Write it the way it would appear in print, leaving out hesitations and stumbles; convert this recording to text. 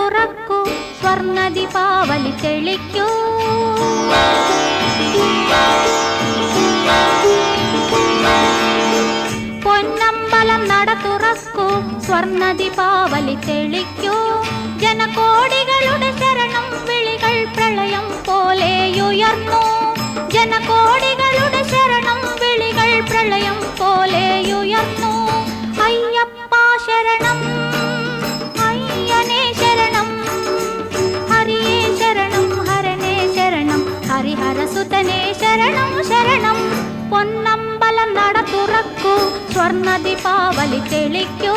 തുറക്കൂ, സ്വർണ്ണ ദീപാവലി തെളിക്കൂ. പൊന്നമ്പലം നട തുറക്കൂ, സ്വർണ്ണ ദീപാവലി തെളിക്കൂ. ജനകോടികളുടെ ശരണം വിളികൾ പ്രളയം പോലെയുയർന്നു. ജനകോടികളുടെ ശരണം വിളികൾ പ്രളയം പോലെയുയർന്നു. അയ്യപ്പ ശരണം, അയ്യനേ ശരണം, ഹരിയേ ശരണം, ഹരനേ ശരണം, ഹരിഹരസുതനേ ശരണം ശരണം. പൊന്നമ്പലം നട തുറക്കൂ, സ്വർണ്ണ ദീപാവലി തെളിക്കൂ.